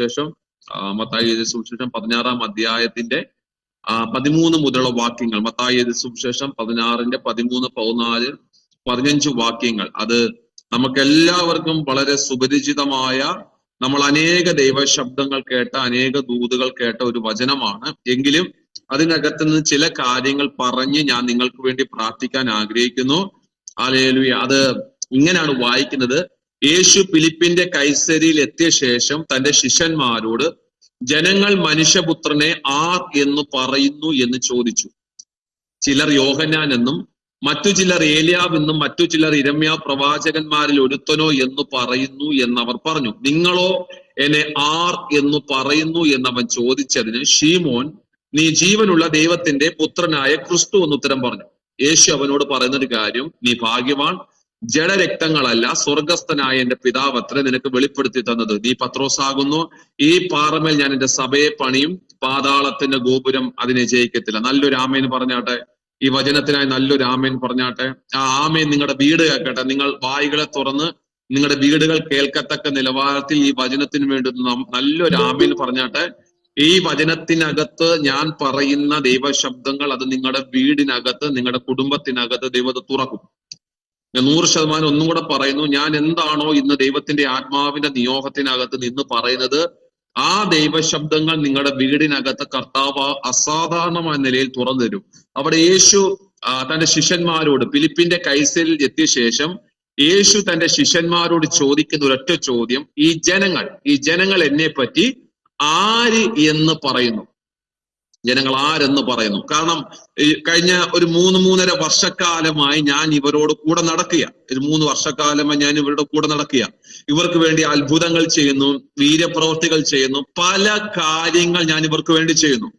ശേഷം മത്തായി എഴുതിയ സുവിശേഷം 16-ാം അധ്യായത്തിന്റെ 13 മുതലുള്ള വാക്യങ്ങൾ. മത്തായി എഴുതിയ സുവിശേഷം 16-ന്റെ 13, 14, 15 വാക്യങ്ങൾ. അത് നമുക്ക് എല്ലാവർക്കും വളരെ സുപരിചിതമായ, നമ്മൾ അനേക ദൈവശബ്ദങ്ങൾ കേട്ട, അനേക ദൂതുകൾ കേട്ട ഒരു വചനമാണ്. എങ്കിലും അതിനകത്ത് നിന്ന് ചില കാര്യങ്ങൾ പറഞ്ഞ് ഞാൻ നിങ്ങൾക്ക് വേണ്ടി പ്രാർത്ഥിക്കാൻ ആഗ്രഹിക്കുന്നു. ഹല്ലേലൂയ. അത് ഇങ്ങനെയാണ് വായിക്കുന്നത്. യേശു ഫിലിപ്പിന്റെ കൈസരിയിൽ എത്തിയ ശേഷം തന്റെ ശിഷ്യന്മാരോട്, ജനങ്ങൾ മനുഷ്യപുത്രനെ ആർ എന്ന് പറയുന്നു എന്ന് ചോദിച്ചു. ചിലർ യോഹന്നാൻ എന്നും മറ്റു ചിലർ ഏലിയാവ് എന്നും മറ്റു ചിലർ യിരെമ്യാ പ്രവാചകന്മാരിൽ ഒരുത്തനോ എന്ന് പറയുന്നു എന്നവർ പറഞ്ഞു. നിങ്ങളോ എന്നെ ആർ എന്ന് പറയുന്നു എന്നവൻ ചോദിച്ചതിന് ശീമോൻ, നീ ജീവനുള്ള ദൈവത്തിന്റെ പുത്രനായ ക്രിസ്തു എന്ന് ഉത്തരം പറഞ്ഞു. യേശു അവനോട് പറയുന്നൊരു കാര്യം, നീ ഭാഗ്യവാൻ, ജഡരക്തങ്ങളല്ല സ്വർഗസ്ഥനായ എന്റെ പിതാവ് അത്ര നിനക്ക് വെളിപ്പെടുത്തി തന്നത്. നീ പത്രോസാകുന്നു, ഈ പാറമേൽ ഞാൻ എന്റെ സഭയെ പണിയും, പാതാളത്തിന്റെ ഗോപുരം അതിനെ ജയിക്കത്തില്ല. നല്ലൊരു ആമേൻ പറഞ്ഞാട്ടെ. ഈ വചനത്തിനായി നല്ലൊരു ആമേൻ പറഞ്ഞാട്ടെ. ആ ആമേൻ നിങ്ങളുടെ വീട് കേൾക്കട്ടെ. നിങ്ങൾ വായികളെ തുറന്ന് നിങ്ങളുടെ വീടുകൾ കേൾക്കത്തക്ക നിലവാരത്തിൽ ഈ വചനത്തിന് വേണ്ടി നല്ലൊരു ആമേൻ പറഞ്ഞാട്ടെ. ഈ വചനത്തിനകത്ത് ഞാൻ പറയുന്ന ദൈവശബ്ദങ്ങൾ അത് നിങ്ങളുടെ വീടിനകത്ത്, നിങ്ങളുടെ കുടുംബത്തിനകത്ത് ദൈവത്തെ തുറക്കും. ഞാൻ 100% ഒന്നും കൂടെ പറയുന്നു. ഞാൻ എന്താണോ ഇന്ന് ദൈവത്തിന്റെ ആത്മാവിന്റെ നിയോഗത്തിനകത്ത് നിന്ന് പറയുന്നത്, ആ ദൈവശബ്ദങ്ങൾ നിങ്ങളുടെ വീടിനകത്ത് കർത്താവ് അസാധാരണമായ നിലയിൽ തുറന്നു തരും. അവിടെ യേശു തന്റെ ശിഷ്യന്മാരോട് ഫിലിപ്പിന്റെ കൈസരിൽ എത്തിയ ശേഷം യേശു തന്റെ ശിഷ്യന്മാരോട് ചോദിക്കുന്ന ഒരൊറ്റ ചോദ്യം, ഈ ജനങ്ങൾ എന്നെ പറ്റി ആര് എന്ന് പറയുന്നു? ജനങ്ങൾ ആരെന്ന് പറയുന്നു? കാരണം കഴിഞ്ഞ ഒരു 3-3.5 വർഷക്കാലമായി ഞാൻ ഇവരോട് കൂടെ നടക്കുക. ഒരു 3 വർഷക്കാലമായി ഞാൻ ഇവരുടെ കൂടെ നടക്കുക. ഇവർക്ക് വേണ്ടി അത്ഭുതങ്ങൾ ചെയ്യുന്നു, വീര്യപ്രവൃത്തികൾ ചെയ്യുന്നു, പല കാര്യങ്ങൾ ഞാൻ ഇവർക്ക് വേണ്ടി ചെയ്യുന്നു,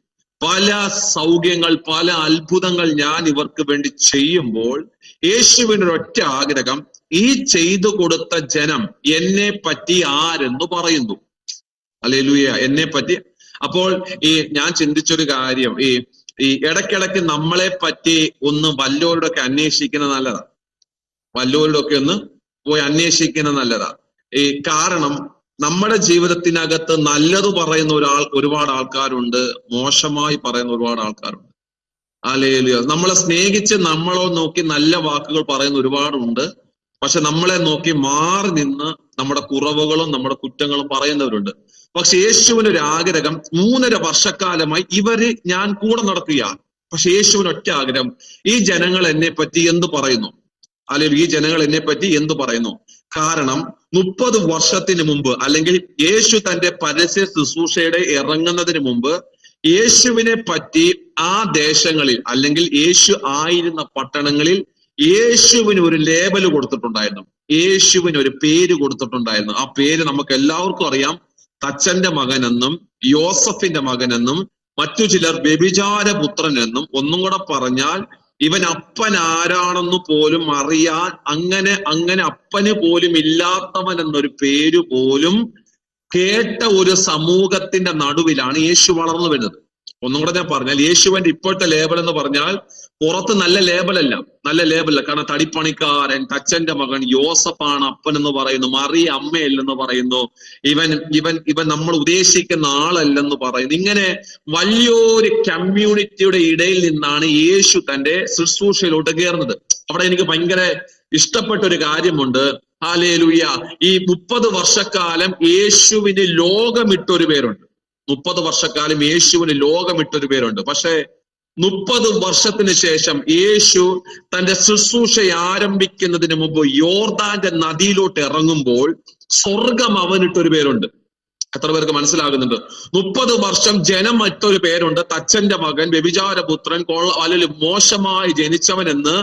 പല സൗഖ്യങ്ങൾ, പല അത്ഭുതങ്ങൾ ഞാൻ ഇവർക്ക് വേണ്ടി ചെയ്യുമ്പോൾ യേശുവിന്റെ ഒറ്റ ആഗ്രഹം, ഈ ചെയ്തു കൊടുത്ത ജനം എന്നെ പറ്റി ആരെന്ന് പറയുന്നു. ഹല്ലേലൂയ. എന്നെ പറ്റി. അപ്പോൾ ഞാൻ ചിന്തിച്ചൊരു കാര്യം, ഈ ഇടയ്ക്കിടയ്ക്ക് നമ്മളെ പറ്റി ഒന്ന് വല്ലവരോടൊക്കെ അന്വേഷിക്കുന്നത് നല്ലതാ. വല്ലവരോടൊക്കെ ഒന്ന് പോയി അന്വേഷിക്കുന്നത് നല്ലതാ. കാരണം നമ്മുടെ ജീവിതത്തിനകത്ത് നല്ലത് പറയുന്ന ഒരുപാട് ആൾക്കാരുണ്ട്, മോശമായി പറയുന്ന ഒരുപാട് ആൾക്കാരുണ്ട്. ഹല്ലേലൂയ. നമ്മളെ സ്നേഹിച്ച് നമ്മളോ നോക്കി നല്ല വാക്കുകൾ പറയുന്ന ഒരുപാടുണ്ട്. പക്ഷെ നമ്മളെ നോക്കി മാറി നിന്ന് നമ്മുടെ കുറവുകളും നമ്മുടെ കുറ്റങ്ങളും പറയുന്നവരുണ്ട്. പക്ഷെ യേശുവിനൊരു ആഗ്രഹം, 3.5 വർഷക്കാലമായി ഇവര് ഞാൻ കൂടെ നടക്കുക. പക്ഷെ യേശുവിന് ഒറ്റ ആഗ്രഹം, ഈ ജനങ്ങൾ എന്നെ പറ്റി എന്ത് പറയുന്നു? അല്ലെങ്കിൽ ഈ ജനങ്ങൾ എന്നെ പറ്റി എന്ത് പറയുന്നു? കാരണം 30 വർഷത്തിന് മുമ്പ്, അല്ലെങ്കിൽ യേശു തന്റെ പരസ്യ ശുശ്രൂഷയുടെ ഇറങ്ങുന്നതിന് മുമ്പ് യേശുവിനെ പറ്റി ആ ദേശങ്ങളിൽ, അല്ലെങ്കിൽ യേശു ആയിരുന്ന പട്ടണങ്ങളിൽ യേശുവിന് ഒരു ലേബൽ കൊടുത്തിട്ടുണ്ടായിരുന്നു, യേശുവിന് ഒരു പേര് കൊടുത്തിട്ടുണ്ടായിരുന്നു. ആ പേര് നമുക്ക് എല്ലാവർക്കും അറിയാം. തച്ചന്റെ മകനെന്നും യോസഫിന്റെ മകനെന്നും മറ്റു ചിലർ വ്യഭിചാരപുത്രൻ എന്നും, ഒന്നും കൂടെ പറഞ്ഞാൽ ഇവൻ അപ്പൻ ആരാണെന്ന് പോലും അറിയാൻ അങ്ങനെ അപ്പന് പോലും ഇല്ലാത്തവൻ എന്നൊരു പേര് പോലും കേട്ട ഒരു സമൂഹത്തിന്റെ നടുവിലാണ് യേശു വളർന്നു വരുന്നത്. ഒന്നും കൂടെ ഞാൻ പറഞ്ഞാൽ, യേശുവിന്റെ ഇപ്പോഴത്തെ ലേബൽ എന്ന് പറഞ്ഞാൽ പുറത്ത് നല്ല ലേബലല്ല. കാരണം തടിപ്പണിക്കാരൻ, തച്ചന്റെ മകൻ, യോസഫാണ് അപ്പൻ എന്ന് പറയുന്നു, മറിയ അമ്മയല്ലെന്ന് പറയുന്നു, ഇവൻ നമ്മൾ ഉദ്ദേശിക്കുന്ന ആളല്ലെന്ന് പറയുന്നു. ഇങ്ങനെ വലിയൊരു കമ്മ്യൂണിറ്റിയുടെ ഇടയിൽ നിന്നാണ് യേശു തന്റെ ശുശ്രൂഷയിലോട്ട് കയറുന്നത്. അവിടെ എനിക്ക് ഭയങ്കര ഇഷ്ടപ്പെട്ട ഒരു കാര്യമുണ്ട്. ഹല്ലേലൂയ. ഈ 30 വർഷക്കാലം യേശുവിന് ലോകമിട്ടൊരു പേരുണ്ട്. 30 വർഷക്കാലം യേശുവിന് ലോകമിട്ടൊരു പേരുണ്ട്. പക്ഷെ 30 വർഷത്തിന് ശേഷം യേശു തന്റെ ശുശ്രൂഷ ആരംഭിക്കുന്നതിന് മുമ്പ് യോർദാന്റെ നദിയിലോട്ട് ഇറങ്ങുമ്പോൾ സ്വർഗം അവനിട്ടൊരു പേരുണ്ട്. എത്ര പേർക്ക് മനസ്സിലാകുന്നുണ്ട്? 30 വർഷം ജനം ഇട്ടൊരു പേരുണ്ട്, തച്ചന്റെ മകൻ, വ്യഭിചാരപുത്രൻ, അല്ലെങ്കിൽ മോശമായി ജനിച്ചവൻ എന്ന്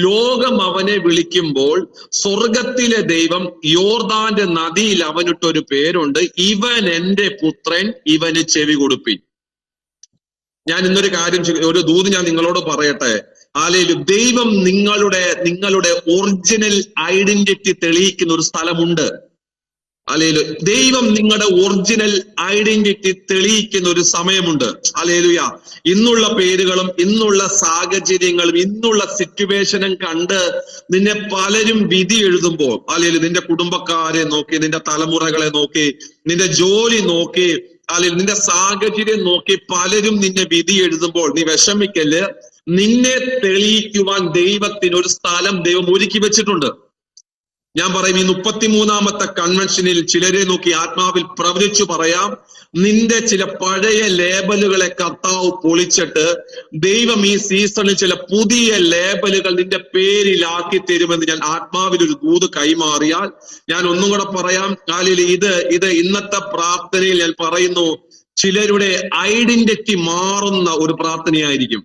ലോകം അവനെ വിളിക്കുമ്പോൾ സ്വർഗത്തിലെ ദൈവം യോർദാന്റെ നദിയിൽ അവനിട്ടൊരു പേരുണ്ട്, ഇവൻ എന്റെ പുത്രൻ, ഇവന് ചെവി കൊടുപ്പിൻ. ഞാൻ ഇന്നൊരു കാര്യം, ഒരു ദൂത് ഞാൻ നിങ്ങളോട് പറയട്ടെ. ഹല്ലേലൂയ. ദൈവം നിങ്ങളുടെ ഒറിജിനൽ ഐഡന്റിറ്റി തെളിയിക്കുന്ന ഒരു സ്ഥലമുണ്ട്. ഹല്ലേലൂയ. ദൈവം നിങ്ങളുടെ ഒറിജിനൽ ഐഡന്റിറ്റി തെളിയിക്കുന്ന ഒരു സമയമുണ്ട്. ഹല്ലേലൂയ. ഇന്നുള്ള പേരുകളും ഇന്നുള്ള സാഹചര്യങ്ങളും ഇന്നുള്ള സിറ്റുവേഷനും കണ്ട് നിന്നെ പലരും വിധി എഴുതുമ്പോൾ, ഹല്ലേലൂയ, നിന്റെ കുടുംബക്കാരെ നോക്കി, നിന്റെ തലമുറകളെ നോക്കി, നിന്റെ ജോലി നോക്കി, അല്ലെങ്കിൽ നിന്റെ സാഹചര്യം നോക്കി പലരും നിന്നെ വിധി എഴുതുമ്പോൾ നീ വിഷമിക്കല്. നിന്നെ തെളിയിക്കുവാൻ ദൈവത്തിന് ഒരു സ്ഥലം ദൈവം ഒരുക്കി വെച്ചിട്ടുണ്ട്. ഞാൻ പറയും, ഈ 33ാമത്തെ കൺവെൻഷനിൽ ചിലരെ നോക്കി ആത്മാവിൽ പ്രവചിച്ചു പറയാം, നിന്റെ ചില പഴയ ലേബലുകളെ കർത്താവ് പൊളിച്ചിട്ട് ദൈവം ഈ സീസണിൽ ചില പുതിയ ലേബലുകൾ നിന്റെ പേരിലാക്കി തരുമെന്ന് ഞാൻ ആത്മാവിൽ ഒരു ദൂത് കൈമാറിയാൽ ഞാൻ ഒന്നും കൂടെ പറയാം. ഇത് ഇന്നത്തെ പ്രാർത്ഥനയിൽ ഞാൻ പറയുന്നു, ചിലരുടെ ഐഡന്റിറ്റി മാറുന്ന ഒരു പ്രാർത്ഥനയായിരിക്കും.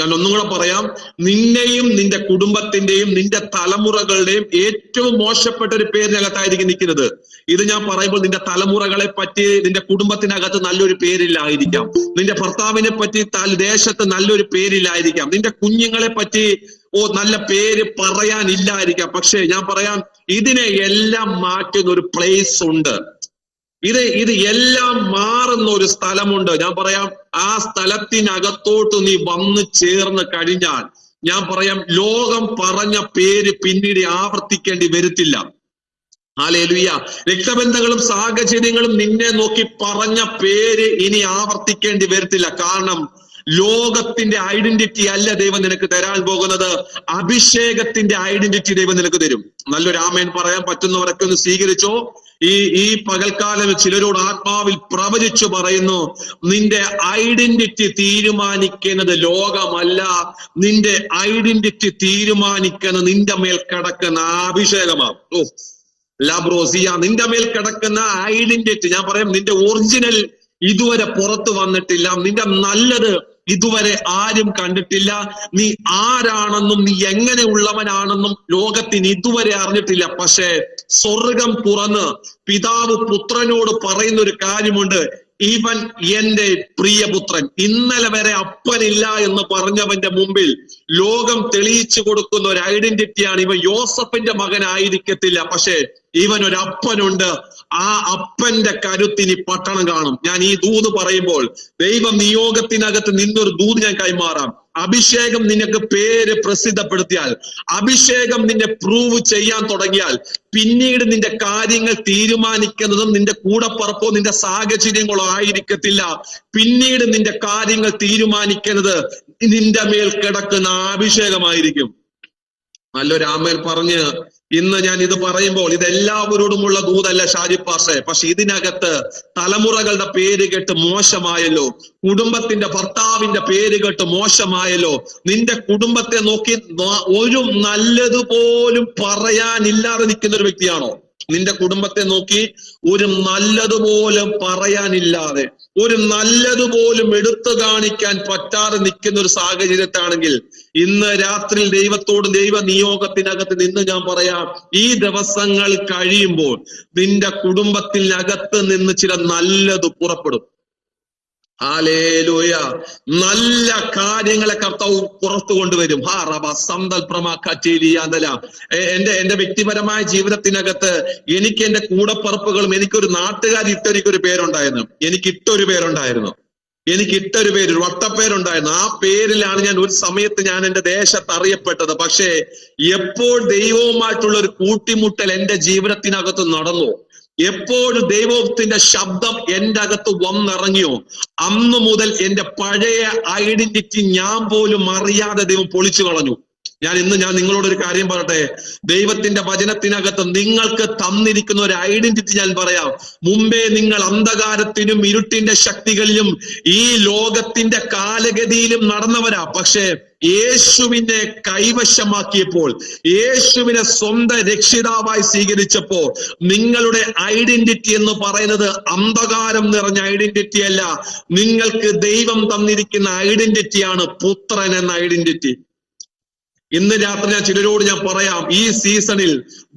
ഞാൻ ഒന്നും കൂടെ പറയാം, നിന്നെയും നിന്റെ കുടുംബത്തിന്റെയും നിന്റെ തലമുറകളുടെയും ഏറ്റവും മോശപ്പെട്ട ഒരു പേരിനകത്തായിരിക്കും നിൽക്കുന്നത്. ഇത് ഞാൻ പറയുമ്പോൾ നിന്റെ തലമുറകളെ പറ്റി നിന്റെ കുടുംബത്തിനകത്ത് നല്ലൊരു പേരില്ലായിരിക്കാം, നിന്റെ ഭർത്താവിനെ പറ്റി ദേശത്ത് നല്ലൊരു പേരില്ലായിരിക്കാം, നിന്റെ കുഞ്ഞുങ്ങളെ പറ്റി നല്ല പേര് പറയാനില്ലായിരിക്കാം. പക്ഷെ ഞാൻ പറയാം, ഇതിനെ എല്ലാം മാറ്റുന്ന ഒരു പ്ലേസ് ഉണ്ട്. ഇത് എല്ലാം മാറുന്ന ഒരു സ്ഥലമുണ്ട്. ഞാൻ പറയാം, ആ സ്ഥലത്തിനകത്തോട്ട് നീ വന്നു ചേർന്ന് കഴിഞ്ഞാൽ ഞാൻ പറയാം, ലോകം പറഞ്ഞ പേര് പിന്നീട് ആവർത്തിക്കേണ്ടി വരത്തില്ല. ഹല്ലേലൂയ. രക്തബന്ധങ്ങളും സാഹചര്യങ്ങളും നിന്നെ നോക്കി പറഞ്ഞ പേര് ഇനി ആവർത്തിക്കേണ്ടി വരത്തില്ല. കാരണം ലോകത്തിന്റെ ഐഡന്റിറ്റി അല്ല ദൈവം നിനക്ക് തരാൻ പോകുന്നത്, അഭിഷേകത്തിന്റെ ഐഡന്റിറ്റി ദൈവം നിനക്ക് തരും. നല്ലൊരു ആമേൻ പറയാൻ പറ്റുന്നവരൊക്കെ ഒന്ന് സ്വീകരിച്ചോ. ഈ പകൽക്കാലം ചിലരോട് ആത്മാവിൽ പ്രവചിച്ചു പറയുന്നു, നിന്റെ ഐഡന്റിറ്റി തീരുമാനിക്കുന്നത് ലോകമല്ല, നിന്റെ ഐഡന്റിറ്റി തീരുമാനിക്കുന്നത് നിന്റെ മേൽ കിടക്കുന്ന അഭിഷേകമാണ്. ലാബ്രോസിയ, നിന്റെ മേൽ കിടക്കുന്ന ഐഡന്റിറ്റി, ഞാൻ പറയാം, നിന്റെ ഒറിജിനൽ ഇതുവരെ പുറത്തു വന്നിട്ടില്ല, നിന്റെ നല്ലത് ഇതുവരെ ആരും കണ്ടിട്ടില്ല, നീ ആരാണെന്നും നീ എങ്ങനെ ഉള്ളവനാണെന്നും ലോകത്തിന് ഇതുവരെ അറിഞ്ഞിട്ടില്ല. പക്ഷേ സ്വർഗം തുറന്ന് പിതാവ് പുത്രനോട് പറയുന്ന ഒരു കാര്യമുണ്ട്, ഇവൻ എന്റെ പ്രിയപുത്രൻ. ഇന്നലെ വരെ അപ്പനില്ല എന്ന് പറഞ്ഞവന്റെ മുമ്പിൽ ലോകം തെളിയിച്ചു കൊടുക്കുന്ന ഒരു ഐഡന്റിറ്റിയാണ്. ഇവൻ യോസഫിന്റെ മകനായിരിക്കത്തില്ല, പക്ഷെ ഇവൻ ഒരു അപ്പനുണ്ട്. ആ അപ്പന്റെ കരുത്തിന് പട്ടണം കാണും. ഞാൻ ഈ ദൂത് പറയുമ്പോൾ ദൈവ നിയോഗത്തിനകത്ത് നിന്നൊരു ദൂത് ഞാൻ കൈമാറാം. അഭിഷേകം നിനക്ക് പേര് പ്രസിദ്ധപ്പെടുത്തിയാൽ, അഭിഷേകം നിന്നെ പ്രൂവ് ചെയ്യാൻ തുടങ്ങിയാൽ, പിന്നീട് നിന്റെ കാര്യങ്ങൾ തീരുമാനിക്കുന്നതും നിന്റെ കൂടപ്പറപ്പോ നിന്റെ സാഹചര്യങ്ങളോ ആയിരിക്കത്തില്ല. പിന്നീട് നിന്റെ കാര്യങ്ങൾ തീരുമാനിക്കുന്നത് നിന്റെ മേൽ കിടക്കുന്ന അഭിഷേകമായിരിക്കും. നല്ലൊരു ആമേൻ പറഞ്ഞ് ഇന്ന് ഞാൻ ഇത് പറയുമ്പോൾ ഇതെല്ലാവരോടുമുള്ള ദൂതല്ല ഷാജി പാഷേ, പക്ഷെ ഇതിനകത്ത് തലമുറകളുടെ പേര് കേട്ട് മോശമായല്ലോ, കുടുംബത്തിന്റെ ഭർത്താവിന്റെ പേര് കേട്ട് മോശമായല്ലോ, നിന്റെ കുടുംബത്തെ നോക്കി ഒരു നല്ലതുപോലും പറയാനില്ലാതെ നിൽക്കുന്ന ഒരു വ്യക്തിയാണോ? നിന്റെ കുടുംബത്തെ നോക്കി ഒരു നല്ലതുപോലും പറയാനില്ലാതെ, ഒരു നല്ലതുപോലും എടുത്തു കാണിക്കാൻ പറ്റാതെ നിൽക്കുന്ന ഒരു സാഹചര്യത്താണെങ്കിൽ ഇന്ന് രാത്രി ദൈവത്തോട് ദൈവ നിയോഗത്തിനകത്ത് നിന്ന് ഞാൻ പറയാം, ഈ ദിവസങ്ങൾ കഴിയുമ്പോൾ നിന്റെ കുടുംബത്തിനകത്ത് നിന്ന് ചില നല്ലത് പുറപ്പെടും. ഹല്ലേലൂയ. നല്ല കാര്യങ്ങളെ കർത്താവ് പുറത്തു കൊണ്ടുവരും. എന്റെ വ്യക്തിപരമായ ജീവിതത്തിനകത്ത് എനിക്ക് എന്റെ കൂടപ്പറപ്പുകളും എനിക്കൊരു നാട്ടുകാർ ഇട്ടൊരു പേരുണ്ടായിരുന്നു, എനിക്കിട്ടൊരു പേര്, ഒരു വട്ടപ്പേരുണ്ടായിരുന്നു. ആ പേരിലാണ് ഞാൻ ഒരു സമയത്ത് ഞാൻ എന്റെ ദേശത്ത് അറിയപ്പെട്ടത്. പക്ഷേ എപ്പോൾ ദൈവവുമായിട്ടുള്ള ഒരു കൂട്ടിമുട്ടൽ എന്റെ ജീവിതത്തിനകത്ത് നടന്നു, എപ്പോഴും ദൈവത്തിന്റെ ശബ്ദം എന്റെ അകത്ത് വന്നിറങ്ങിയോ, അന്നു മുതൽ എന്റെ പഴയ ഐഡന്റിറ്റി ഞാൻ പോലും അറിയാതെ ദൈവം പൊളിച്ചു കളഞ്ഞു. ഞാൻ നിങ്ങളോടൊരു കാര്യം പറയട്ടെ, ദൈവത്തിന്റെ വചനത്തിനകത്ത് നിങ്ങൾക്ക് തന്നിരിക്കുന്ന ഒരു ഐഡന്റിറ്റി ഞാൻ പറയാം. മുമ്പേ നിങ്ങൾ അന്ധകാരത്തിനും ഇരുട്ടിന്റെ ശക്തികളിലും ഈ ലോകത്തിന്റെ കാലഗതിയിലും നടന്നവരാ. പക്ഷേ യേശുവിനെ കൈവശമാക്കിയപ്പോൾ, യേശുവിനെ സ്വന്തം രക്ഷിതാവായി സ്വീകരിച്ചപ്പോ നിങ്ങളുടെ ഐഡന്റിറ്റി എന്ന് പറയുന്നത് അന്ധകാരം നിറഞ്ഞ ഐഡന്റിറ്റി അല്ല, നിങ്ങൾക്ക് ദൈവം തന്നിരിക്കുന്ന ഐഡന്റിറ്റിയാണ് പുത്രൻ എന്ന ഐഡന്റിറ്റി. ഇന്ന് രാത്രി ഞാൻ ചിലരോട് ഞാൻ പറയാം, ഈ സീസണിൽ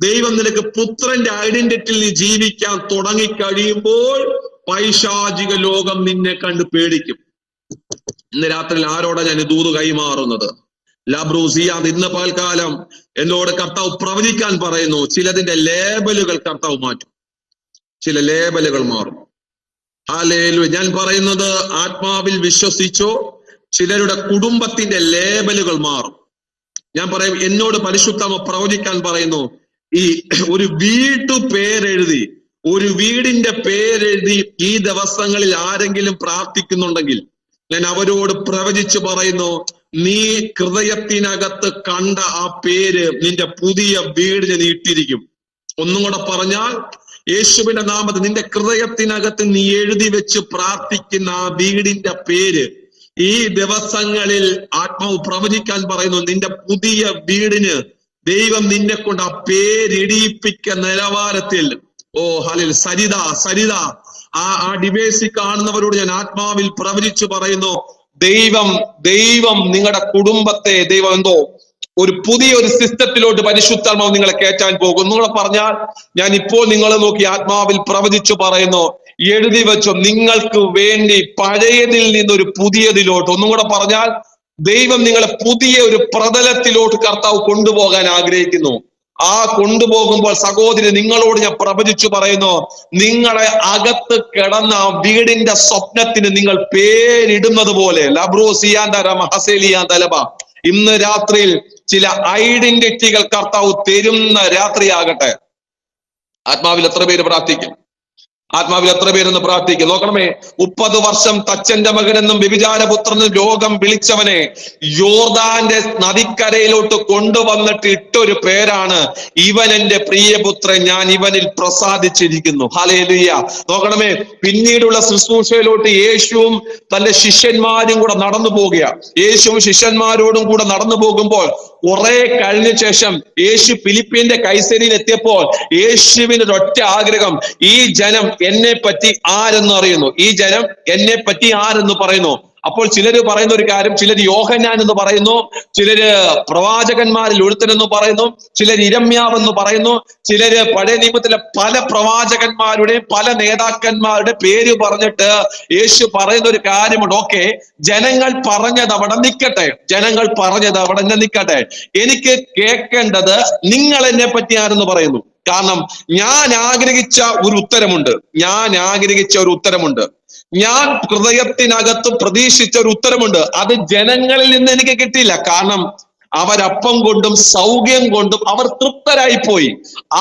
ദൈവം നിനക്ക് പുത്രന്റെ ഐഡന്റിറ്റിയിൽ നീ ജീവിക്കാൻ തുടങ്ങിക്കഴിയുമ്പോൾ പൈശാചിക ലോകം നിന്നെ കണ്ട് പേടിക്കും. ഇന്ന് രാത്രി ആരോടാ ഞാൻ ദൂത് കൈമാറുന്നത്? ലാബ്രൂസിയാദ് ഇന്ന് പകൽക്കാലം എന്നോട് കർത്താവ് പ്രവചിക്കാൻ പറയുന്നു, ചിലതിന്റെ ലേബലുകൾ കർത്താവ് മാറ്റും. ചില ലേബലുകൾ മാറും. ഹല്ലേലൂയ. ഞാൻ പറയുന്നത് ആത്മാവിൽ വിശ്വസിച്ചോ, ചിലരുടെ കുടുംബത്തിന്റെ ലേബലുകൾ മാറും. ഞാൻ പറയും, എന്നോട് പരിശുദ്ധാത്മാവ് പ്രവചിക്കാൻ പറയുന്നു, ഈ ഒരു പേരെഴുതി, ഒരു വീടിന്റെ പേരെഴുതി ഈ ദിവസങ്ങളിൽ ആരെങ്കിലും പ്രാർത്ഥിക്കുന്നുണ്ടെങ്കിൽ ഞാൻ അവരോട് പ്രവചിച്ചു പറയുന്നു, നീ ഹൃദയത്തിനകത്ത് കണ്ട ആ പേര് നിന്റെ പുതിയ വീടിന് നീ ഇട്ടിരിക്കും. ഒന്നും കൂടെ പറഞ്ഞാൽ, യേശുവിന്റെ നാമത്തിൽ നിന്റെ ഹൃദയത്തിനകത്ത് നീ എഴുതി വെച്ച് പ്രാർത്ഥിക്കുന്ന ആ വീടിന്റെ പേര് ഈ ദിവസങ്ങളിൽ ആത്മാവ് പ്രവചിക്കാൻ പറയുന്നു, നിന്റെ പുതിയ വീടിന് ദൈവം നിന്നെ കൊണ്ട് ആ പേരിടിയിപ്പിക്കുന്ന നിലവാരത്തിൽ. ഓ ഹല്ലേലൂയ. സരിത ആ ഡിബേസി കാണുന്നവരോട് ഞാൻ ആത്മാവിൽ പ്രവചിച്ചു പറയുന്നു, ദൈവം നിങ്ങളുടെ കുടുംബത്തെ ദൈവം ഒരു പുതിയൊരു സിസ്റ്റത്തിലോട്ട് പരിശുദ്ധാത്മാവ് നിങ്ങളെ കയറ്റാൻ പോകും. ഒന്നുകൂടെ പറഞ്ഞാൽ, ഞാൻ ഇപ്പോൾ നിങ്ങളെ നോക്കി ആത്മാവിൽ പ്രവചിച്ചു പറയുന്നു, എഴുതി വെച്ചോ, നിങ്ങൾക്ക് വേണ്ടി പഴയതിൽ നിന്നൊരു പുതിയതിലോട്ട്. ഒന്നും കൂടെ പറഞ്ഞാൽ, ദൈവം നിങ്ങളെ പുതിയ ഒരു പ്രതലത്തിലോട്ട് കർത്താവ് കൊണ്ടുപോകാൻ ആഗ്രഹിക്കുന്നു. ആ കൊണ്ടുപോകുമ്പോൾ സഹോദരി, നിങ്ങളോട് ഞാൻ പ്രവചിച്ചു പറയുന്നു, നിങ്ങളെ അകത്ത് കിടന്ന ആ വീടിന്റെ സ്വപ്നത്തിന് നിങ്ങൾ പേരിടുന്നത് പോലെ ഇന്ന് രാത്രിയിൽ ചില ഐഡന്റിറ്റികൾ കർത്താവ് തരുന്ന രാത്രിയാകട്ടെ. ആത്മാവിൽ എത്ര പേര് പ്രാർത്ഥിക്കും? ആത്മാവിൽ എത്ര പേരെന്ന് പ്രാർത്ഥിക്കും? നോക്കണമേ, 30 വർഷം തച്ചന്റെ മകനെന്നും വ്യഭിചാരപുത്രനും രോഗം വിളിച്ചവനെ യോർദാന്റെ നദിക്കരയിലോട്ട് കൊണ്ടുവന്നിട്ട് ഇട്ടൊരു പേരാണ്, ഇവൻ എന്റെ പ്രിയപുത്രൻ, ഞാൻ ഇവനിൽ പ്രസാദിച്ചിരിക്കുന്നു. ഹല്ലേലൂയ. നോക്കണമേ, പിന്നീടുള്ള ശുശ്രൂഷയിലോട്ട് യേശുവും തന്റെ ശിഷ്യന്മാരും കൂടെ നടന്നു പോകുകയാണ്. യേശുവും ശിഷ്യന്മാരോടും കൂടെ നടന്നു പോകുമ്പോൾ കുറെ കഴിഞ്ഞ ശേഷം യേശു ഫിലിപ്പിന്റെ കൈസരിയിൽ എത്തിയപ്പോൾ യേശുവിന് ഒരൊറ്റ ആഗ്രഹം, ഈ ജനം എന്നെ പറ്റി ആരെന്ന് അറിയുന്നു, ഈ ജനം എന്നെ പറ്റി ആരെന്ന് പറയുന്നു. അപ്പോൾ ചിലര് പറയുന്ന ഒരു കാര്യം, ചിലർ യോഹന്നാൻ എന്ന് പറയുന്നു, ചിലര് പ്രവാചകന്മാരിൽ ഒരുത്തനെന്ന് പറയുന്നു, ചിലർ ഇരമ്യാവെന്ന് പറയുന്നു, ചിലര് പഴയ നിയമത്തിലെ പല പ്രവാചകന്മാരുടെയും പല നേതാക്കന്മാരുടെ പേര് പറഞ്ഞിട്ട് യേശു പറയുന്ന ഒരു കാര്യമുണ്ട്. ഓക്കെ, ജനങ്ങൾ പറഞ്ഞത് അവിടെ നിൽക്കട്ടെ, ജനങ്ങൾ പറഞ്ഞത് അവിടെ നിൽക്കട്ടെ, എനിക്ക് കേൾക്കേണ്ടത് നിങ്ങൾ എന്നെ പറ്റി ആരെന്ന് പറയുന്നു. കാരണം ഞാൻ ആഗ്രഹിച്ച ഒരു ഉത്തരമുണ്ട്, ഞാൻ ഹൃദയത്തിനകത്ത് പ്രതീക്ഷിച്ച ഒരു ഉത്തരമുണ്ട്. അത് ജനങ്ങളിൽ നിന്ന് എനിക്ക് കിട്ടിയില്ല. കാരണം അവരപ്പം കൊണ്ടും സൗഖ്യം കൊണ്ടും അവർ തൃപ്തരായി പോയി.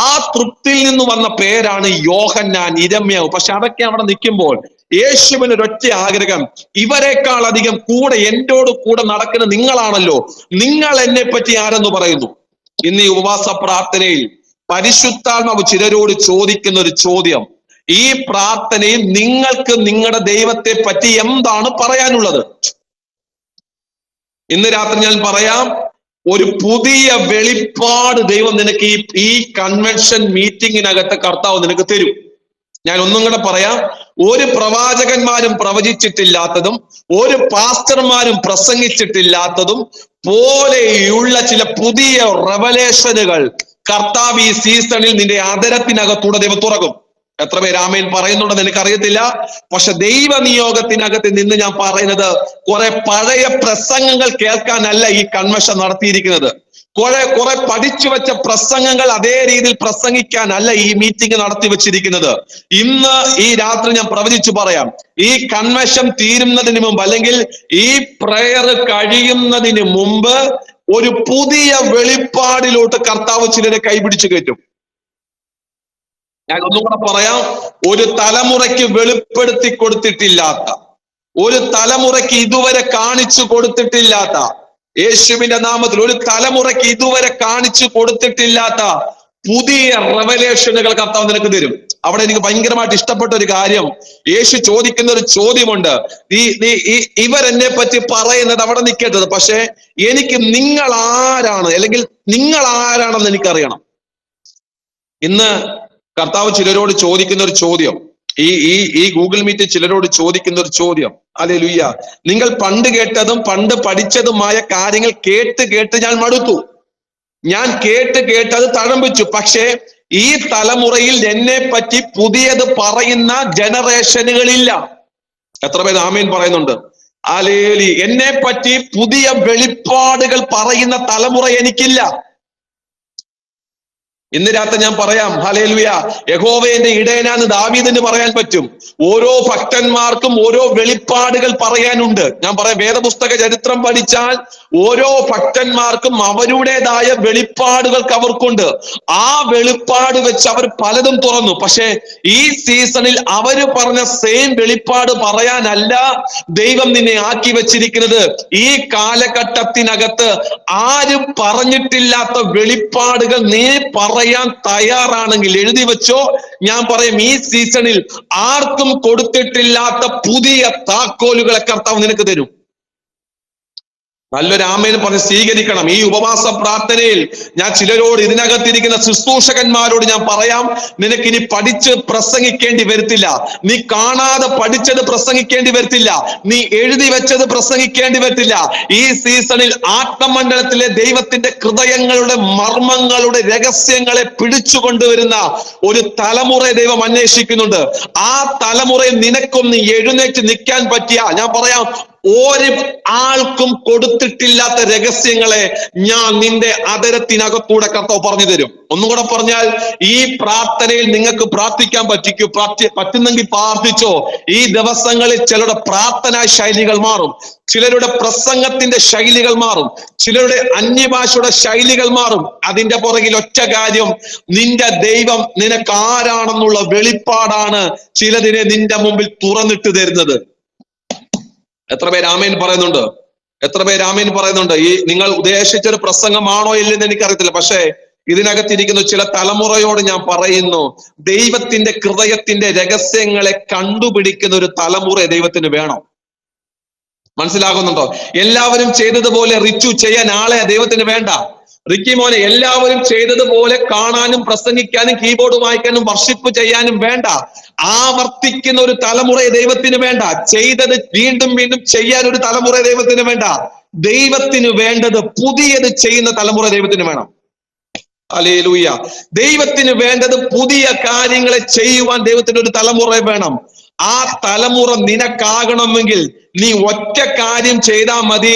ആ തൃപ്തിയിൽ നിന്ന് വന്ന പേരാണ് യോഹന്നാൻ, ഇരമ്യാവ്. പക്ഷെ അതൊക്കെ അവിടെ നിൽക്കുമ്പോൾ യേശുവിന് ഒരൊറ്റ ആഗ്രഹം, ഇവരെക്കാൾ അധികം കൂടെ എന്നോട് കൂടെ നടക്കുന്ന നിങ്ങളാണല്ലോ, നിങ്ങൾ എന്നെ പറ്റി ആരെന്ന് പറയുന്നു. ഇന്ന് ഈ ഉപവാസ പ്രാർത്ഥനയിൽ പരിശുദ്ധാത്മാവ് ചിലരോട് ചോദിക്കുന്ന ഒരു ചോദ്യം, ഈ പ്രാർത്ഥനയിൽ നിങ്ങൾക്ക് നിങ്ങളുടെ ദൈവത്തെ പറ്റി എന്താണ് പറയാനുള്ളത്? ഇന്ന് രാത്രി ഞാൻ പറയാം, ഒരു പുതിയ വെളിപ്പാട് ദൈവം നിനക്ക് ഈ കൺവെൻഷൻ മീറ്റിങ്ങിനകത്ത് കർത്താവ് നിനക്ക് തരും. ഞാൻ ഒന്നും കൂടെ പറയാം, ഒരു പ്രവാചകന്മാരും പ്രവചിച്ചിട്ടില്ലാത്തതും ഒരു പാസ്റ്റർമാരും പ്രസംഗിച്ചിട്ടില്ലാത്തതും പോലെയുള്ള ചില പുതിയ റെവലേഷനുകൾ കർത്താവ് ഈ സീസണിൽ നിന്റെ ആദരത്തിനകത്തൂടെ ദൈവം തുറക്കും. എത്ര പേര് ആമേൻ പറയുന്നുണ്ടെന്ന് എനിക്കറിയത്തില്ല. പക്ഷെ ദൈവ നിയോഗത്തിനകത്ത് നിന്ന് ഞാൻ പറയുന്നത്, കുറെ പഴയ പ്രസംഗങ്ങൾ കേൾക്കാനല്ല ഈ കൺവെൻഷൻ നടത്തിയിരിക്കുന്നത്. കുറെ പഠിച്ചു വെച്ച പ്രസംഗങ്ങൾ അതേ രീതിയിൽ പ്രസംഗിക്കാനല്ല ഈ മീറ്റിംഗ് നടത്തി വെച്ചിരിക്കുന്നത്. ഇന്ന് ഈ രാത്രി ഞാൻ പ്രവചിച്ചു പറയാം, ഈ കൺവെൻഷൻ തീരുന്നതിന് മുമ്പ് അല്ലെങ്കിൽ ഈ പ്രയർ കഴിയുന്നതിന് മുമ്പ് ഒരു പുതിയ വെളിപ്പാടിലോട്ട് കർത്താവ് ചിലരെ കൈപിടിച്ചു കയറ്റും. ഞാൻ ഒന്നും കൂടെ പറയാം, ഒരു തലമുറയ്ക്ക് വെളിപ്പെടുത്തി കൊടുത്തിട്ടില്ലാത്ത, ഒരു തലമുറയ്ക്ക് ഇതുവരെ കാണിച്ചു കൊടുത്തിട്ടില്ലാത്ത, യേശുവിന്റെ നാമത്തിൽ ഒരു തലമുറയ്ക്ക് ഇതുവരെ കാണിച്ചു കൊടുത്തിട്ടില്ലാത്ത പുതിയ റെവലേഷനുകൾ കർത്താവ് നിനക്ക് തരും. അവിടെ എനിക്ക് ഭയങ്കരമായിട്ട് ഇഷ്ടപ്പെട്ട ഒരു കാര്യം, യേശു ചോദിക്കുന്ന ഒരു ചോദ്യമുണ്ട്, ഇവരെന്നെ പറ്റി പറയുന്നത് അവിടെ നിൽക്കേണ്ടത്, പക്ഷെ എനിക്ക് നിങ്ങൾ ആരാണ്, അല്ലെങ്കിൽ നിങ്ങൾ ആരാണെന്ന് എനിക്കറിയണം. ഇന്ന് കർത്താവ് ചിലരോട് ചോദിക്കുന്ന ഒരു ചോദ്യം, ഈ ഗൂഗിൾ മീറ്റ് ചിലരോട് ചോദിക്കുന്ന ഒരു ചോദ്യം, ഹല്ലേലൂയ, നിങ്ങൾ പണ്ട് കേട്ടതും പണ്ട് പഠിച്ചതുമായ കാര്യങ്ങൾ കേട്ട് ഞാൻ മടുത്തു, ഞാൻ കേട്ട് അത് തഴമ്പിച്ചു. പക്ഷേ ഈ തലമുറയിൽ എന്നെ പറ്റി പുതിയത് പറയുന്ന ജനറേഷനുകളില്ല. എത്ര പേര് ആമേൻ പറയുന്നുണ്ട്? ഹല്ലേലൂയ. എന്നെ പറ്റി പുതിയ വെളിപ്പാടുകൾ പറയുന്ന തലമുറ എനിക്കില്ല. ഇന്ന് രാത്രി ഞാൻ പറയാം, ഹല്ലേലൂയ, യഹോവയുടെ ഇടയനാന്ന് ദാവീദിന് പറയാൻ പറ്റും. ഓരോ ഭക്തന്മാർക്കും ഓരോ വെളിപ്പാടുകൾ പറയാനുണ്ട്. ഞാൻ പറയാം, വേദപുസ്തക ചരിത്രം പഠിച്ചാൽ ഓരോ ഭക്തന്മാർക്കും അവരുടേതായ വെളിപ്പാടുകൾക്ക് അവർക്കുണ്ട്. ആ വെളിപ്പാട് വെച്ച് അവർ പലതും തുറന്നു. പക്ഷെ ഈ സീസണിൽ അവര് പറഞ്ഞ സെയിം വെളിപ്പാട് പറയാനല്ല ദൈവം നിന്നെ ആക്കി വെച്ചിരിക്കുന്നത്. ഈ കാലഘട്ടത്തിനകത്ത് ആരും പറഞ്ഞിട്ടില്ലാത്ത വെളിപ്പാടുകൾ നീ പറയാൻ തയ്യാറാണെങ്കിൽ എഴുതി വെച്ചോ. ഞാൻ പറയും, ഈ സീസണിൽ ആർക്കും കൊടുത്തിട്ടില്ലാത്ത പുതിയ താക്കോലുകളെ കർത്താവ് നിനക്ക് തരും. നല്ലൊരു ആമേൻ പറഞ്ഞ് സ്വീകരിക്കണം. ഈ ഉപവാസ പ്രാർത്ഥനയിൽ ഞാൻ ചിലരോട്, ഇതിനകത്തിരിക്കുന്ന ശുശ്രൂഷകന്മാരോട് ഞാൻ പറയാം, നിനക്കിനി പഠിച്ച് പ്രസംഗിക്കേണ്ടി വരത്തില്ല. നീ കാണാതെ പഠിച്ചത് പ്രസംഗിക്കേണ്ടി വരത്തില്ല. നീ എഴുതി വെച്ചത് പ്രസംഗിക്കേണ്ടി വരത്തില്ല. ഈ സീസണിൽ ആത്മമണ്ഡലത്തിലെ ദൈവത്തിന്റെ ഹൃദയങ്ങളുടെ മർമ്മങ്ങളുടെ രഹസ്യങ്ങളെ പിടിച്ചുകൊണ്ടുവരുന്ന ഒരു തലമുറയെ ദൈവം അന്വേഷിക്കുന്നുണ്ട്. ആ തലമുറയിൽ നിനക്കൊന്ന് എഴുന്നേറ്റ് നിൽക്കാൻ പറ്റിയ, ഞാൻ പറയാം, ഒരു ആൾക്കും കൊടുത്തിട്ടില്ലാത്ത രഹസ്യങ്ങളെ ഞാൻ നിന്റെ അതരത്തിനകത്തൂടെ കർത്താവ് പറഞ്ഞു തരും. ഒന്നുകൂടെ പറഞ്ഞാൽ, ഈ പ്രാർത്ഥനയിൽ നിങ്ങൾക്ക് പ്രാർത്ഥിക്കാൻ പറ്റുന്നെങ്കിൽ പ്രാർത്ഥിച്ചോ. ഈ ദിവസങ്ങളിൽ ചിലരുടെ പ്രാർത്ഥനാ ശൈലികൾ മാറും, ചിലരുടെ പ്രസംഗത്തിന്റെ ശൈലികൾ മാറും, ചിലരുടെ അന്യഭാഷയുടെ ശൈലികൾ മാറും. അതിന്റെ പുറകിൽ ഒറ്റ കാര്യം, നിന്റെ ദൈവം നിനക്ക് ആരാണെന്നുള്ള വെളിപ്പാടാണ് ചിലതിനെ നിന്റെ മുമ്പിൽ തുറന്നിട്ട് തരുന്നത്. എത്ര പേര് ആമേൻ പറയുന്നുണ്ട്? എത്ര പേര് ആമേൻ പറയുന്നുണ്ട്? ഈ നിങ്ങൾ ഉദ്ദേശിച്ചൊരു പ്രസംഗമാണോ ഇല്ലെന്ന് എനിക്കറിയത്തില്ല. പക്ഷേ ഇതിനകത്തിരിക്കുന്ന ചില തലമുറയോട് ഞാൻ പറയുന്നു, ദൈവത്തിന്റെ ഹൃദയത്തിന്റെ രഹസ്യങ്ങളെ കണ്ടുപിടിക്കുന്ന ഒരു തലമുറ ദൈവത്തിന് വേണം. മനസ്സിലാകുന്നുണ്ടോ? എല്ലാവരും ചെയ്തതുപോലെ റിച്ചു ചെയ്യാൻ ആളെ ദൈവത്തിന് വേണ്ട. റിക്കി മോനെ, എല്ലാവരും ചെയ്തതുപോലെ കാണാനും പ്രസംഗിക്കാനും കീബോർഡ് വായിക്കാനും വർഷിപ്പ് ചെയ്യാനും വേണ്ട. ആവർത്തിക്കുന്ന ഒരു തലമുറയെ ദൈവത്തിന് വേണ്ട. ചെയ്തത് വീണ്ടും വീണ്ടും ചെയ്യാൻ ഒരു തലമുറയെ ദൈവത്തിന് വേണ്ട. ദൈവത്തിന് വേണ്ടത് പുതിയത് ചെയ്യുന്ന തലമുറ ദൈവത്തിന് വേണം. ഹല്ലേലൂയ. ദൈവത്തിന് വേണ്ടത് പുതിയ കാര്യങ്ങളെ ചെയ്യുവാൻ ദൈവത്തിന് ഒരു തലമുറ വേണം. ആ തലമുറ നിനക്കാകണമെങ്കിൽ നീ ഒറ്റ കാര്യം ചെയ്താൽ മതി,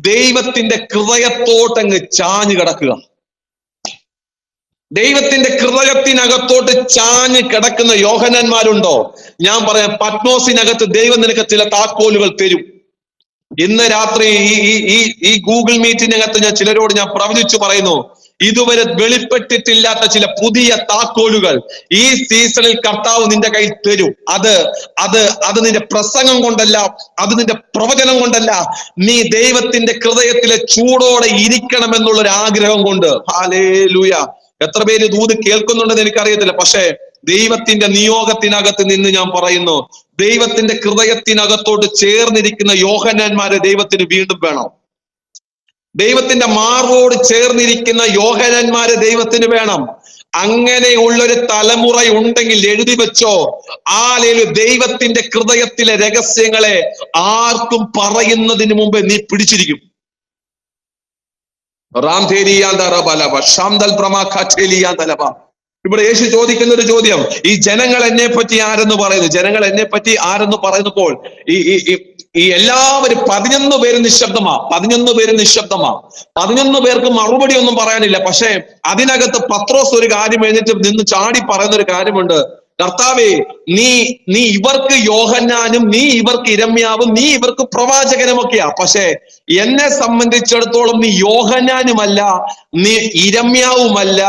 ദൈവത്തിന്റെ ഹൃദയത്തോട്ടങ്ങ് ചാഞ്ഞു കിടക്കുക. ദൈവത്തിന്റെ ഹൃദയത്തിനകത്തോട്ട് ചാഞ്ഞ് കിടക്കുന്ന യോഹന്നാന്മാരുണ്ടോ? ഞാൻ പറയാം, പത്മോസിനകത്ത് ദൈവം നിനക്ക് ചില താക്കോലുകൾ തരും. ഇന്ന് രാത്രി ഈ ഗൂഗിൾ മീറ്റിനകത്ത് ഞാൻ ചിലരോട് ഞാൻ പ്രവചിച്ചു പറയുന്നു, ഇതുവരെ വെളിപ്പെട്ടിട്ടില്ലാത്ത ചില പുതിയ താക്കോലുകൾ ഈ സീസണിൽ കർത്താവ് നിന്റെ കയ്യിൽ തരും. അത് നിന്റെ പ്രസംഗം കൊണ്ടല്ല, അത് നിന്റെ പ്രവചനം കൊണ്ടല്ല, നീ ദൈവത്തിന്റെ ഹൃദയത്തിലെ ചൂടോടെ ഇരിക്കണമെന്നുള്ളൊരു ആഗ്രഹം കൊണ്ട്. ഹല്ലേലൂയ. എത്ര പേര് ദൂത് കേൾക്കുന്നുണ്ടെന്ന് എനിക്കറിയത്തില്ല. പക്ഷേ ദൈവത്തിന്റെ നിയോഗത്തിനകത്ത് നിന്ന് ഞാൻ പറയുന്നു, ദൈവത്തിന്റെ ഹൃദയത്തിനകത്തോട്ട് ചേർന്നിരിക്കുന്ന യോഹന്നാന്മാരെ ദൈവത്തിന് വീണ്ടും വേണം. ദൈവത്തിന്റെ മാർവോട് ചേർന്നിരിക്കുന്ന യോഹന്നാന്മാരെ ദൈവത്തിന് വേണം. അങ്ങനെയുള്ളൊരു തലമുറ ഉണ്ടെങ്കിൽ എഴുതി വെച്ചോ, ദൈവത്തിന്റെ ഹൃദയത്തിലെ രഹസ്യങ്ങളെ ആർക്കും പറയുന്നതിന് മുമ്പേ നീ പിടിച്ചിരിക്കും. ഇവിടെ യേശു ചോദിക്കുന്ന ഒരു ചോദ്യം, ഈ ജനങ്ങൾ എന്നെ പറ്റി ആരെന്ന് പറയുന്നു? ജനങ്ങൾ എന്നെ പറ്റി ആരെന്ന് പറയുന്നപ്പോൾ ഈ എല്ലാവരും 11 പേര് നിശബ്ദമാ. 11 പേർക്ക് മറുപടി ഒന്നും പറയാനില്ല. പക്ഷെ അതിനകത്ത് പത്രോസ് ഒരു കാര്യം എഴുന്നേറ്റ് നിന്ന് ചാടി പറയുന്ന ഒരു കാര്യമുണ്ട്, കർത്താവേ, നീ ഇവർക്ക് യോഹന്നാനും, നീ ഇവർക്ക് ഇരമ്യാവും, നീ ഇവർക്ക് പ്രവാചകനുമൊക്കെയാ. പക്ഷെ എന്നെ സംബന്ധിച്ചിടത്തോളം നീ യോഹന്നാനുമല്ല, നീ ഇരമ്യാവുമല്ല,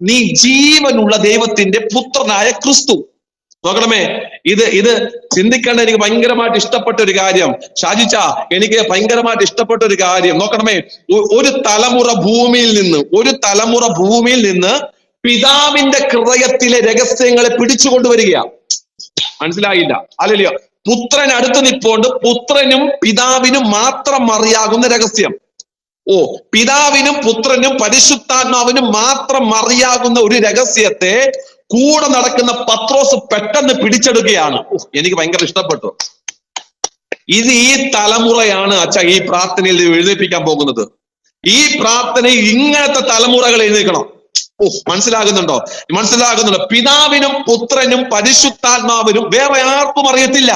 നീ ജീവനുള്ള ദൈവത്തിന്റെ പുത്രനായ ക്രിസ്തു. നോക്കണമേ, ഇത് ചിന്തിക്കേണ്ട. എനിക്ക് ഭയങ്കരമായിട്ട് ഇഷ്ടപ്പെട്ട ഒരു കാര്യം, ഷാജിച്ച, എനിക്ക് ഭയങ്കരമായിട്ട് ഇഷ്ടപ്പെട്ട ഒരു കാര്യം നോക്കണമേ. ഒരു തലമുറ ഭൂമിയിൽ നിന്ന് പിതാവിന്റെ ഹൃദയത്തിലെ രഹസ്യങ്ങളെ പിടിച്ചുകൊണ്ടുവരികയാ. മനസ്സിലായില്ല? അല്ലല്ലോ, പുത്രൻ അടുത്ത് നിൽപ്പോണ്ട് പുത്രനും പിതാവിനും മാത്രം അറിയാകുന്ന രഹസ്യം. പിതാവിനും പുത്രനും പരിശുദ്ധാത്മാവിനും മാത്രം അറിയാകുന്ന ഒരു രഹസ്യത്തെ കൂടെ നടക്കുന്ന പത്രോസ് പെട്ടെന്ന് പിടിച്ചെടുക്കുകയാണ്. എനിക്ക് ഭയങ്കര ഇഷ്ടപ്പെട്ടു. ഇത് ഈ തലമുറയാണ് അച്ഛാ ഈ പ്രാർത്ഥനയിൽ എഴുന്നേൽപ്പിക്കാൻ പോകുന്നത്. ഈ പ്രാർത്ഥനയിൽ ഇങ്ങനത്തെ തലമുറകൾ എഴുന്നേൽക്കണം. മനസ്സിലാകുന്നുണ്ടോ? പിതാവിനും പുത്രനും പരിശുദ്ധാത്മാവിനും വേറെ ആർക്കും അറിയത്തില്ല,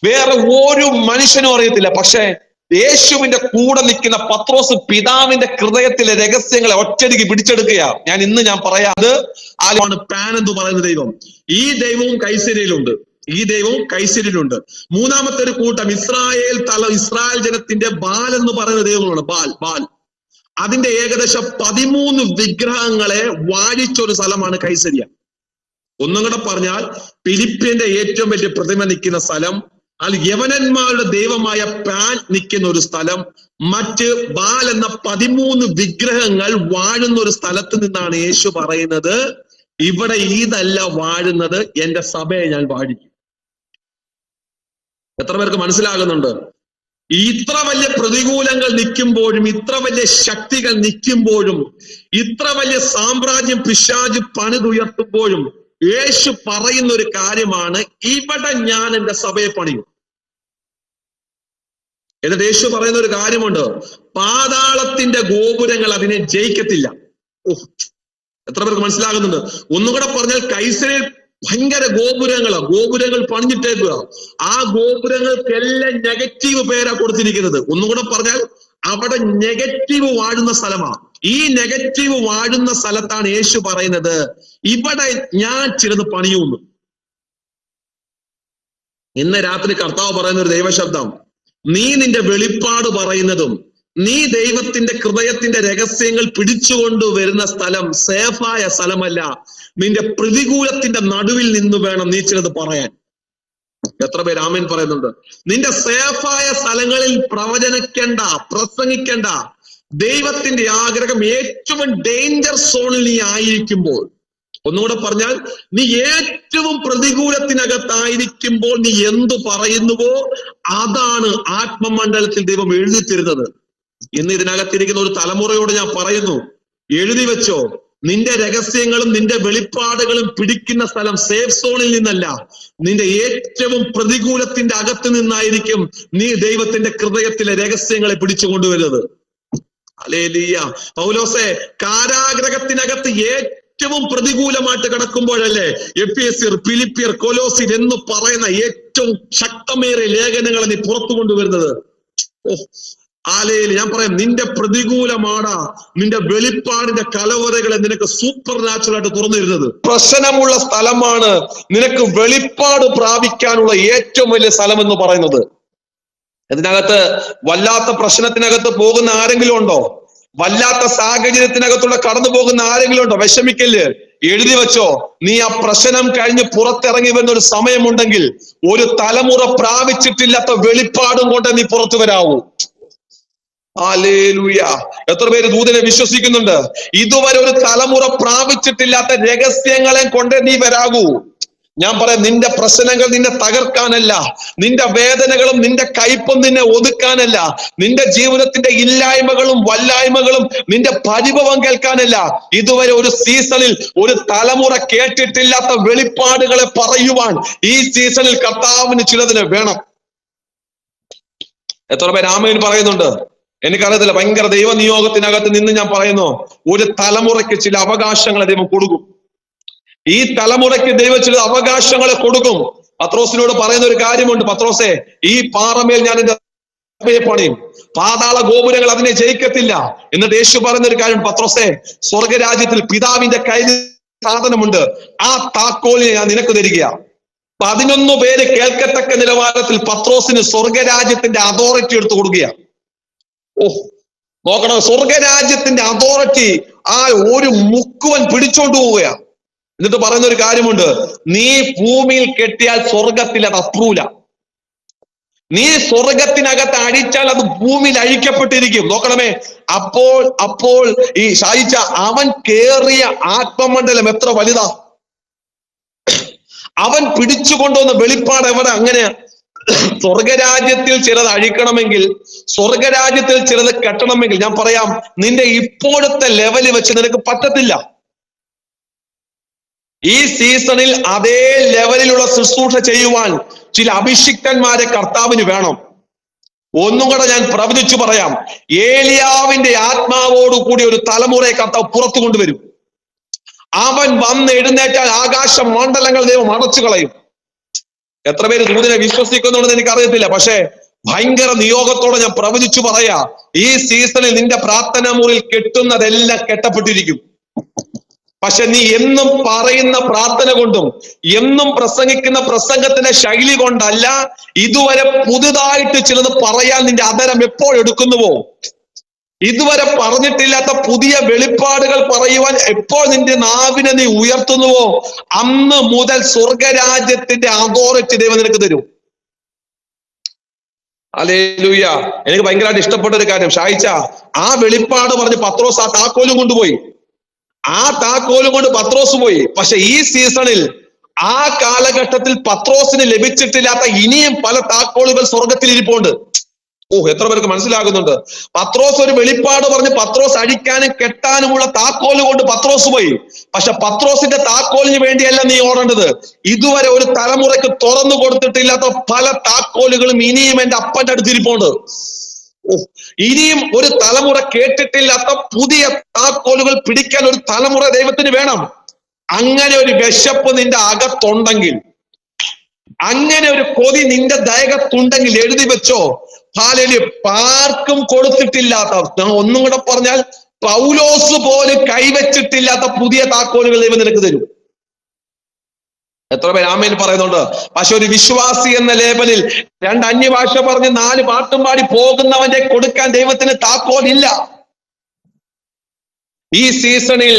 വേറെ ഒരു മനുഷ്യനും അറിയത്തില്ല. പക്ഷെ യേശുവിന്റെ കൂടെ നിൽക്കുന്ന പത്രോസ് പിതാവിന്റെ ഹൃദയത്തിലെ രഹസ്യങ്ങളെ ഒറ്റയടിക്ക് പിടിച്ചെടുക്കുക. ഞാൻ പറയാം, അത് ആരാണ്? പാൻ എന്ന് പറയുന്ന ദൈവം. ഈ ദൈവവും കൈസരിയിലുണ്ട്. മൂന്നാമത്തെ ഒരു കൂട്ടം ഇസ്രായേൽ ജനത്തിന്റെ ബാൽ എന്ന് പറയുന്ന ദൈവങ്ങളാണ്. ബാൽ അതിന്റെ ഏകദേശം 13 വിഗ്രഹങ്ങളെ വാഴിച്ചൊരു സ്ഥലമാണ് കൈസരിയ. ഒന്നും കൂടെ പറഞ്ഞാൽ, ഫിലിപ്പിന്റെ ഏറ്റവും വലിയ പ്രതിമ നിൽക്കുന്ന സ്ഥലം, യവനന്മാരുടെ ദൈവമായ പാൻ നിൽക്കുന്ന ഒരു സ്ഥലം, മറ്റ് ബാൽ എന്ന 13 വിഗ്രഹങ്ങൾ വാഴുന്ന ഒരു സ്ഥലത്ത് നിന്നാണ് യേശു പറയുന്നത്, ഇവിടെ ഇതല്ല വാഴുന്നത്, എന്റെ സഭയെ ഞാൻ വാഴിക്കും. എത്ര പേർക്ക് മനസ്സിലാകുന്നുണ്ട്? ഇത്ര വലിയ പ്രതികൂലങ്ങൾ നിൽക്കുമ്പോഴും, ഇത്ര വലിയ ശക്തികൾ നിൽക്കുമ്പോഴും, ഇത്ര വലിയ സാമ്രാജ്യം പിശാച് പണിതുയർത്തുമ്പോഴും യേശു പറയുന്ന ഒരു കാര്യമാണ്, ഇവിടെ ഞാൻ എന്റെ സഭയെ പണിയും. എന്നിട്ട് യേശു പറയുന്ന ഒരു കാര്യമുണ്ട്, പാതാളത്തിന്റെ ഗോപുരങ്ങൾ അതിനെ ജയിക്കത്തില്ല. എത്ര പേർക്ക് മനസ്സിലാകുന്നുണ്ട്? ഒന്നുകൂടെ പറഞ്ഞാൽ, കൈസരിൽ ഭയങ്കര ഗോപുരങ്ങൾ പണിഞ്ഞിട്ടേക്കുക. ആ ഗോപുരങ്ങൾക്കെല്ലാം നെഗറ്റീവ് പേരാ കൊടുത്തിരിക്കുന്നത്. ഒന്നുകൂടെ പറഞ്ഞാൽ, അവിടെ നെഗറ്റീവ് വാഴുന്ന സ്ഥലമാണ്. ഈ നെഗറ്റീവ് വാഴുന്ന സ്ഥലത്താണ് യേശു പറയുന്നത്, ഇവിടെ ഞാൻ ചിലത് പണിയുന്നു. ഇന്ന് രാത്രി കർത്താവ് പറയുന്ന ഒരു ദൈവശബ്ദം, നീ നിന്റെ വെളിപ്പാട് പറയുന്നതും നീ ദൈവത്തിന്റെ ഹൃദയത്തിന്റെ രഹസ്യങ്ങൾ പിടിച്ചുകൊണ്ട് വരുന്ന സ്ഥലം സേഫായ സ്ഥലമല്ല. നിന്റെ പ്രതികൂലത്തിന്റെ നടുവിൽ നിന്ന് വേണം നീ ചിലത് പറയാൻ. എത്ര പേര് ആമേൻ പറയുന്നുണ്ട്? നിന്റെ സേഫായ സ്ഥലങ്ങളിൽ പ്രസംഗിക്കേണ്ട. ദൈവത്തിന്റെ ആഗ്രഹം ഏറ്റവും ഡേഞ്ചർ സോണിൽ നീ ആയിരിക്കുമ്പോൾ, ഒന്നുകൂടെ പറഞ്ഞാൽ, നീ ഏറ്റവും പ്രതികൂലത്തിനകത്തായിരിക്കുമ്പോൾ നീ എന്തു പറയുന്നുവോ അതാണ് ആത്മമണ്ഡലത്തിൽ ദൈവം എഴുതി തരുന്നത്. ഇന്ന് ഇതിനകത്തിരിക്കുന്ന ഒരു തലമുറയോട് ഞാൻ പറയുന്നു, എഴുതി വെച്ചോ, നിന്റെ രഹസ്യങ്ങളും നിന്റെ വെളിപ്പാടുകളും പിടിക്കുന്ന സ്ഥലം സേഫ് സോണിൽ നിന്നല്ല, നിന്റെ ഏറ്റവും പ്രതികൂലത്തിന്റെ അകത്ത് നിന്നായിരിക്കും നീ ദൈവത്തിന്റെ ഹൃദയത്തിലെ രഹസ്യങ്ങളെ പിടിച്ചു കൊണ്ടുവരുന്നത്. ഹല്ലേലൂയ. പൗലോസേ, കാരാഗ്രഹത്തിനകത്ത് ഏറ്റവും പ്രതികൂലമായിട്ട് കിടക്കുമ്പോഴല്ലേ എഫേസ്യർ, ഫിലിപ്പിയർ, കൊലോസ്യർ എന്ന് പറയുന്ന ഏറ്റവും ശക്തമേറിയ ലേഖനങ്ങളെ നീ പുറത്തു കൊണ്ടുവരുന്നത്. ഞാൻ പറയാം, നിന്റെ പ്രതികൂലമാണ് നിന്റെ വെളിപ്പാടിന്റെ കലവറകളെ നിനക്ക് സൂപ്പർ നാച്ചുറൽ ആയിട്ട് തുറന്നിരുന്നത്. പ്രശ്നമുള്ള സ്ഥലമാണ് നിനക്ക് വെളിപ്പാട് പ്രാപിക്കാനുള്ള ഏറ്റവും വലിയ സ്ഥലം എന്ന് പറയുന്നത്. ഇതിനകത്ത് വല്ലാത്ത പ്രശ്നത്തിനകത്ത് പോകുന്ന ആരെങ്കിലും ഉണ്ടോ? വല്ലാത്ത സാഹചര്യത്തിനകത്തൂടെ കടന്നു പോകുന്ന ആരെങ്കിലും ഉണ്ടോ? വിഷമിക്കല്, എഴുതി വെച്ചോ, നീ ആ പ്രശ്നം കഴിഞ്ഞ് പുറത്തിറങ്ങി വരുന്ന ഒരു സമയമുണ്ടെങ്കിൽ ഒരു തലമുറ പ്രാപിച്ചിട്ടില്ലാത്ത വെളിപ്പാടും കൊണ്ട് നീ പുറത്തു വരാവൂ. ഹല്ലേലൂയ. എത്ര പേര് ദൂതനെ വിശ്വസിക്കുന്നുണ്ട്? ഇതുവരെ ഒരു തലമുറ പ്രാപിച്ചിട്ടില്ലാത്ത രഹസ്യങ്ങളെ കൊണ്ട് നീ വരാകൂ. ഞാൻ പറയാം, നിന്റെ പ്രശ്നങ്ങൾ നിന്നെ തകർക്കാനല്ല, നിന്റെ വേദനകളും നിന്റെ കയ്പും നിന്നെ ഒതുക്കാനല്ല, നിന്റെ ജീവിതത്തിന്റെ ഇല്ലായ്മകളും വല്ലായ്മകളും നിന്റെ പരിഭവം കേൾക്കാനല്ല. ഇതുവരെ ഒരു സീസണിൽ ഒരു തലമുറ കേട്ടിട്ടില്ലാത്ത വെളിപ്പാടുകളെ പറയുവാൻ ഈ സീസണിൽ കർത്താവിന് ചിലതിനെ വേണം. എത്ര പേര് ആമേൻ പറയുന്നുണ്ട്? എനിക്കറിയത്തില്ല. ഭയങ്കര ദൈവനിയോഗത്തിനകത്ത് നിന്ന് ഞാൻ പറയുന്നു, ഒരു തലമുറയ്ക്ക് ചില അവകാശങ്ങളെ ദൈവം കൊടുക്കും. ഈ തലമുറയ്ക്ക് ദൈവം ചില അവകാശങ്ങളെ കൊടുക്കും. പത്രോസിനോട് പറയുന്ന ഒരു കാര്യമുണ്ട്, പത്രോസേ, ഈ പാറമേൽ ഞാൻ എന്റെ സഭയെ പണിയും, പാതാള ഗോപുരങ്ങൾ അതിനെ ജയിക്കത്തില്ല. എന്നിട്ട് യേശു പറയുന്ന ഒരു കാര്യം, പത്രോസേ, സ്വർഗരാജ്യത്തിൽ പിതാവിന്റെ കയ്യിൽ സാധനമുണ്ട്, ആ താക്കോലിനെ ഞാൻ നിനക്ക് തരിക. 11 പേര് കേൾക്കത്തക്ക നിലവാരത്തിൽ പത്രോസിന് സ്വർഗരാജ്യത്തിന്റെ അതോറിറ്റി എടുത്തു കൊടുക്കുക. നോക്കണം, സ്വർഗരാജ്യത്തിന്റെ അതോറിറ്റി ആ ഒരു മുക്കുവൻ പിടിച്ചോണ്ട് പോവുകയാണ്. എന്നിട്ട് പറയുന്ന ഒരു കാര്യമുണ്ട്, നീ ഭൂമിയിൽ കെട്ടിയാൽ സ്വർഗത്തിൽ അത് അപ്രൂല, നീ സ്വർഗത്തിനകത്ത് അടിച്ചാൽ അത് ഭൂമിയിൽ അഴിക്കപ്പെട്ടിരിക്കും. നോക്കണമേ, അപ്പോൾ ഈ ഷായിച്ച അവൻ കേറിയ ആത്മമണ്ഡലം എത്ര വലുതാ! അവൻ പിടിച്ചുകൊണ്ടുവന്ന വെളിപ്പാട് എവിടെ? അങ്ങനെയാ. സ്വർഗരാജ്യത്തിൽ ചിലത് അഴിക്കണമെങ്കിൽ, സ്വർഗരാജ്യത്തിൽ ചിലത് കെട്ടണമെങ്കിൽ, ഞാൻ പറയാം, നിന്റെ ഇപ്പോഴത്തെ ലെവലിൽ വെച്ച് നിനക്ക് പറ്റത്തില്ല. ഈ സീസണിൽ അതേ ലെവലിലുള്ള ശുശ്രൂഷ ചെയ്യുവാൻ ചില അഭിഷിക്തന്മാരെ കർത്താവിന് വേണം. ഒന്നും കൂടെ ഞാൻ പ്രവചിച്ചു പറയാം, ഏലിയാവിന്റെ ആത്മാവോടുകൂടി ഒരു തലമുറയെ കർത്താവ് പുറത്തു കൊണ്ടുവരും. അവൻ വന്ന് എഴുന്നേറ്റാൽ ആകാശ മണ്ഡലങ്ങൾ ദൈവം അടച്ചു കളയും. എത്ര പേര് ദൂതനെ വിശ്വസിക്കുന്നുണ്ടെന്ന് എനിക്കറിയത്തില്ല, പക്ഷേ ഭയങ്കര നിയോഗത്തോടെ ഞാൻ പ്രവചിച്ചു പറയാ, ഈ സീസണിൽ നിന്റെ പ്രാർത്ഥനാ മുറിയിൽ കെട്ടുന്നതെല്ലാം കെട്ടപ്പെട്ടിരിക്കും. പക്ഷെ നീ എന്നും പറയുന്ന പ്രാർത്ഥന കൊണ്ടും എന്നും പ്രസംഗിക്കുന്ന പ്രസംഗത്തിന്റെ ശൈലി കൊണ്ടല്ല, ഇതുവരെ പുതുതായിട്ട് ചിലത് പറയാൻ നിന്റെ അധരം എപ്പോഴെടുക്കുന്നുവോ, ഇതുവരെ പറഞ്ഞിട്ടില്ലാത്ത പുതിയ വെളിപ്പാടുകൾ പറയുവാൻ എപ്പോൾ നിന്റെ നാവിനെ നീ ഉയർത്തുന്നുവോ, അന്ന് മുതൽ സ്വർഗരാജ്യത്തിന്റെ അതോറിറ്റി ദൈവം നിനക്ക് തരും. ഹല്ലേലൂയ. എനിക്ക് ഭയങ്കരമായിട്ട് ഇഷ്ടപ്പെട്ട ഒരു കാര്യം, ഷായിച്ച ആ വെളിപ്പാട് പറഞ്ഞ് പത്രോസ് ആ താക്കോലും കൊണ്ടുപോയി. ആ താക്കോലും കൊണ്ട് പത്രോസ് പോയി. പക്ഷെ ഈ സീസണിൽ ആ കാലഘട്ടത്തിൽ പത്രോസിന് ലഭിച്ചിട്ടില്ലാത്ത ഇനിയും പല താക്കോലുകൾ സ്വർഗത്തിൽ ഇരിപ്പുണ്ട്. എത്ര പേർക്ക് മനസ്സിലാകുന്നുണ്ട്? പത്രോസ് ഒരു വെളിപ്പാട് പറഞ്ഞ് പത്രോസ് അഴിക്കാനും കെട്ടാനുമുള്ള താക്കോല് കൊണ്ട് പത്രോസ് പോയി. പക്ഷെ പത്രോസിന്റെ താക്കോലിന് വേണ്ടിയല്ല നീ ഓടേണ്ടത്. ഇതുവരെ ഒരു തലമുറയ്ക്ക് തുറന്നു കൊടുത്തിട്ടില്ലാത്ത പല താക്കോലുകളും ഇനിയും എന്റെ അപ്പന്റെ അടുത്തിരിപ്പുണ്ട്. ഇനിയും ഒരു തലമുറ കേട്ടിട്ടില്ലാത്ത പുതിയ താക്കോലുകൾ പിടിക്കാൻ ഒരു തലമുറ ദൈവത്തിന് വേണം. അങ്ങനെ ഒരു വിശപ്പ് നിന്റെ അകത്തുണ്ടെങ്കിൽ, അങ്ങനെ ഒരു കൊതി നിന്റെ ദയകത്തുണ്ടെങ്കിൽ എഴുതി വെച്ചോ. ഹാലേലൂയ. ആർക്കും കൊടുത്തിട്ടില്ലാത്ത, ഒന്നും കൂടെ പറഞ്ഞാൽ പൗലോസ് പോലും കൈവച്ചിട്ടില്ലാത്ത പുതിയ താക്കോലുകൾ ദൈവം നിനക്ക് തരും. എത്ര പേര് ആമേൻ പറയുന്നുണ്ട്? പക്ഷെ ഒരു വിശ്വാസി എന്ന ലേബലിൽ 2 അന്യഭാഷ പറഞ്ഞ് 4 പാട്ടും പാടി പോകുന്നവന്റെ കൊടുക്കാൻ ദൈവത്തിന് താക്കോലില്ല. ഈ സീസണിൽ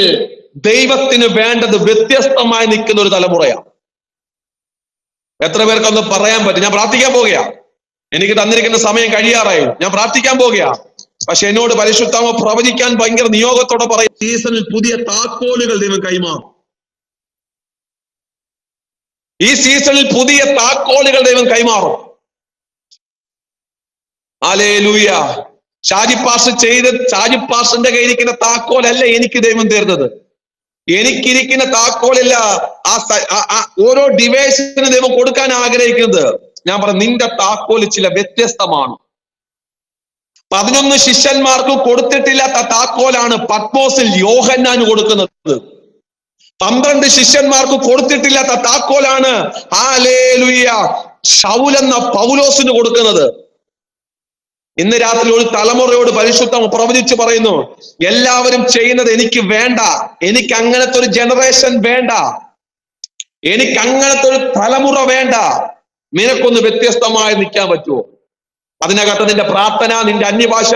ദൈവത്തിന് വേണ്ടത് വ്യത്യസ്തമായി നിൽക്കുന്ന ഒരു തലമുറയാണ്. എത്ര പേർക്കൊന്ന് പറയാൻ പറ്റും? ഞാൻ പ്രാർത്ഥിക്കാൻ പോകുകയാ, എനിക്ക് തന്നിരിക്കുന്ന സമയം കഴിയാറായി, ഞാൻ പ്രാർത്ഥിക്കാൻ പോകുകയാ. പക്ഷെ എന്നോട് പരിശുദ്ധാത്മാവ് പ്രവചിക്കാൻ ഭയങ്കര നിയോഗത്തോടെ പറയും, സീസണിൽ പുതിയ താക്കോലുകൾ ദൈവം കൈമാറും. ഈ സീസണിൽ പുതിയ താക്കോലുകൾ ദൈവം കൈമാറും. ഹല്ലേലൂയ. ഷാജി പാസ്റ്ററിന്റെ കയ്യിരിക്കുന്ന താക്കോലല്ല എനിക്ക് ദൈവം തരുന്നത്. എനിക്കിരിക്കുന്ന താക്കോലല്ല ഓരോ ഡിവൈസിന് ദൈവം കൊടുക്കാൻ ആഗ്രഹിക്കുന്നത്. ഞാൻ പറഞ്ഞു, നിന്റെ താക്കോല് ചില വ്യത്യസ്തമാണ്. 11 ശിഷ്യന്മാർക്ക് കൊടുത്തിട്ടില്ലാത്ത താക്കോലാണ് പത്മോസിൽ യോഹന്നാന് കൊടുക്കുന്നത്. 12 ശിഷ്യന്മാർക്ക് കൊടുത്തിട്ടില്ലാത്ത താക്കോലാണ് ഹല്ലേലൂയ ശൗലെന്ന പൗലോസിന് കൊടുക്കുന്നത്. ഇന്ന് രാത്രി ഒരു തലമുറയോട് പരിശുദ്ധം പ്രവചിച്ച് പറയുന്നു, എല്ലാവരും ചെയ്യുന്നത് എനിക്ക് വേണ്ട, എനിക്ക് അങ്ങനത്തെ ഒരു ജനറേഷൻ വേണ്ട, എനിക്ക് അങ്ങനത്തെ ഒരു തലമുറ വേണ്ട. നിനക്കൊന്ന് വ്യത്യസ്തമായി നിൽക്കാൻ പറ്റുമോ? അതിനകത്ത് നിന്റെ പ്രാർത്ഥന, നിന്റെ അന്യഭാഷ,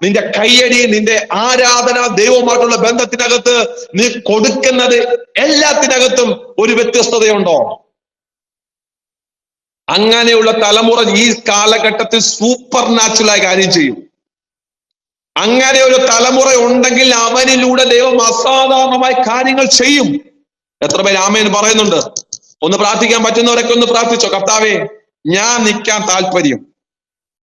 നിന്റെ കയ്യടി, നിന്റെ ആരാധന, ദൈവവുമായിട്ടുള്ള ബന്ധത്തിനകത്ത് നീ കൊടുക്കുന്നത് എല്ലാത്തിനകത്തും ഒരു വ്യത്യസ്തതയുണ്ടോ? അങ്ങനെയുള്ള തലമുറ ഈ കാലഘട്ടത്തിൽ സൂപ്പർ നാച്ചുറലായി കാര്യം ചെയ്യും. അങ്ങനെ ഒരു തലമുറ ഉണ്ടെങ്കിൽ അവനിലൂടെ ദൈവം അസാധാരണമായ കാര്യങ്ങൾ ചെയ്യും. എത്ര പേര് ആമേൻ പറയുന്നുണ്ട്? ഒന്ന് പ്രാർത്ഥിക്കാൻ പറ്റുന്നവരൊക്കെ ഒന്ന് പ്രാർത്ഥിച്ചോ. കർത്താവേ, ഞാൻ നിൽക്കാൻ താല്പര്യം,